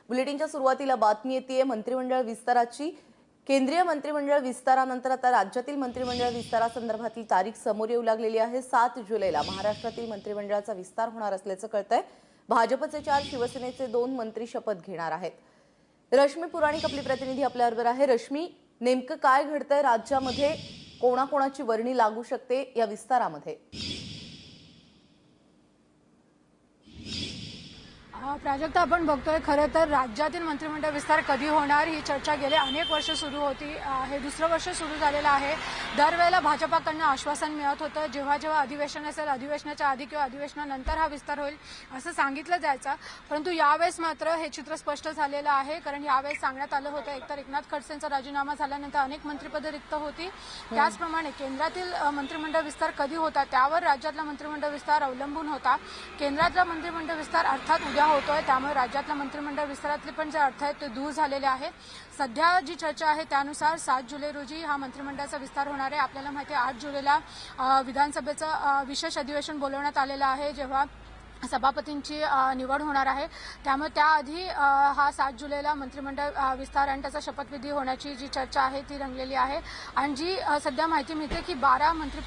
बुलेटिनच्या सुरुवातीला बातमी येते मंत्रिमंडळ विस्ताराची। केंद्रीय मंत्रिमंडळ विस्तारानंतर आता राज्यातील मंत्रिमंडळ विस्तारासंदर्भातील तारीख समोर येऊ लागलेली आहे। 7 जुलैला महाराष्ट्रातील मंत्रिमंडळाचा विस्तार होणार असल्याचं कळतंय। भाजपचे 4, शिवसेनेचे 2 मंत्री शपथ घेणार आहेत। रश्मी पुराणिक आपली प्रतिनिधी आपल्याबरोबर आहे। रश्मी, नेमकं काय घडतंय राज्यामध्ये? कोणाकोणाची वर्णी लागू शकते या विस्तारामध्ये? प्राजक्ता, आपण बघतोय खरं तर राज्यातील मंत्रिमंडळ विस्तार कधी होणार ही चर्चा गेले अनेक वर्ष सुरू होती। हे दुसरं वर्ष सुरू झालेलं आहे। दरवेळेला भाजपाकडनं आश्वासन मिळत होतं, जेव्हा जेव्हा अधिवेशन असेल अधिवेशनाच्या आधी किंवा अधिवेशनानंतर हा विस्तार होईल असं सांगितलं जायचं। परंतु यावेळेस मात्र हे चित्र स्पष्ट झालेलं आहे, कारण यावेळेस सांगण्यात आलं होतं एकतर एकनाथ खडसेंचा राजीनामा झाल्यानंतर अनेक मंत्रिपदं रिक्त होती, त्याचप्रमाणे केंद्रातील मंत्रिमंडळ विस्तार कधी होता त्यावर राज्यातला मंत्रिमंडळ विस्तार अवलंबून होता। केंद्रातला मंत्रिमंडळ विस्तार अर्थात उद्या होतोय, त्यामुळे राज्यातल्या मंत्रिमंडळ विस्तारातले पण जे अर्थ आहेत ते दूर झालेले आहेत। सध्या जी चर्चा आहे त्यानुसार 7 जुलै रोजी हा मंत्रिमंडळाचा विस्तार होणार आहे। आपल्याला माहिती आहे 8 जुलैला विधानसभेचं विशेष अधिवेशन बोलवण्यात आलेलं आहे, जेव्हा सभापतींची निवड होणार आहे। त्यामुळे त्याआधी हा 7 जुलैला मंत्रिमंडळ विस्तार आणि त्याचा शपथविधी होण्याची जी चर्चा आहे ती रंगलेली आहे। आणि जी सध्या माहिती मिळते की 12 मंत्री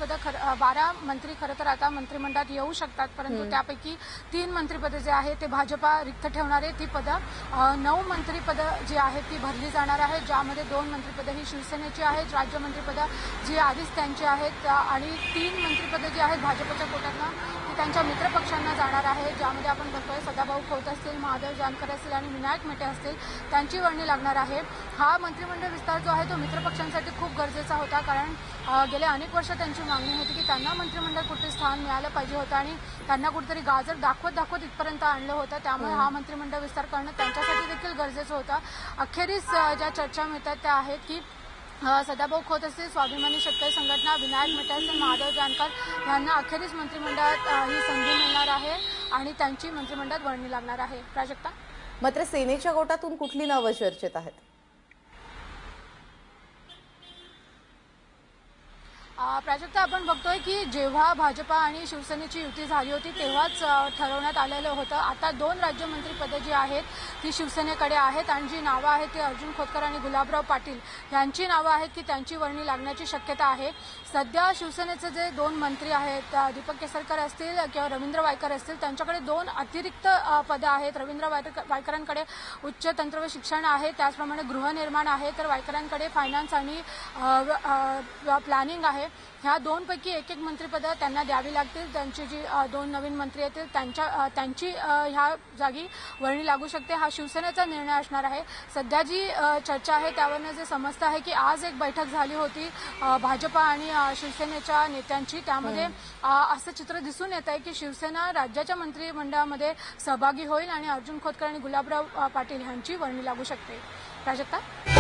खरं तर आता मंत्रिमंडळात येऊ शकतात, परंतु त्यापैकी 3 मंत्रिपदं जे आहेत ते भाजपा रिक्त ठेवणार आहे। ती पदं 9 मंत्रिपदं जी आहेत ती भरली जाणार आहेत, ज्यामध्ये 2 मंत्रिपदं ही शिवसेनेची आहेत, राज्य मंत्रिपदं जी आधीच त्यांची आहेत, आणि 3 मंत्रिपदं जी आहेत भाजपच्या कोट्यातनं ती त्यांच्या मित्रपक्षांना जाणार आहे, ज्यामध्ये आपण बघतोय सदाभाऊ खोत असतील, महादेव जानकर असतील आणि विनायक मेटे असतील, त्यांची वर्णी लागणार आहे। हा मंत्रिमंडळ विस्तार जो आहे तो मित्रपक्षांसाठी खूप गरजेचा होता, कारण गेले अनेक वर्ष त्यांची मागणी होती की त्यांना मंत्रिमंडळ कुठे स्थान मिळालं पाहिजे होतं आणि त्यांना कुठेतरी गाजर दाखवत इथपर्यंत आणलं होतं। त्यामुळे हा मंत्रिमंडळ विस्तार करणं त्यांच्यासाठी देखील गरजेचं होतं। अखेरीस ज्या चर्चा मिळतात त्या आहेत की सदाभाऊ खोत असतील, स्वाभिमानी शेतकरी संघटना, विनायक मेटे असतील, महादेव जानकर यांना अखेरीस मंत्रिमंडळात ही संधी मिळणार आहे आणि त्यांची मंत्रिमंडळात वर्णी लागणार आहे। प्राजक्ता, मात्र सेनेच्या गोटातून कुठली नावं चर्चेत आहेत? प्राजक्ता, आपण बघतोय की जेव्हा भाजपा आणि शिवसेनेची युती झाली होती तेव्हाच ठरवण्यात आलेलं होतं। आता 2 राज्यमंत्रीपदं जी आहेत ती शिवसेनेकडे आहेत आणि जी नावं आहेत ती अर्जुन खोतकर आणि गुलाबराव पाटील यांची नावं आहेत की त्यांची वर्णी लागण्याची शक्यता आहे। सध्या शिवसेनेचे जे 2 मंत्री आहेत, दीपक केसरकर असतील किंवा रवींद्र वायकर असतील, त्यांच्याकडे 2 अतिरिक्त पदं आहेत। रवींद्र वायकरांकडे उच्च तंत्र व शिक्षण आहे, त्याचप्रमाणे गृहनिर्माण आहे, तर वायकरांकडे फायनान्स आणि प्लॅनिंग आहे। ह्या 2 पैकी एक मंत्रिपदं त्यांना द्यावी लागतील। त्यांची जी 2 नवीन मंत्री येतील त्यांची ह्या जागी वर्णी लागू शकते। हा शिवसेनेचा निर्णय असणार आहे। सध्या जी चर्चा आहे त्यावरनं जे समजतं आहे की आज एक बैठक झाली होती भाजपा आणि शिवसेनेच्या नेत्यांची, त्यामध्ये असं चित्र दिसून येत आहे की शिवसेना राज्याच्या मंत्रिमंडळामध्ये सहभागी होईल आणि अर्जुन खोतकर आणि गुलाबराव पाटील यांची वर्णी लागू शकते। प्राजक्ता.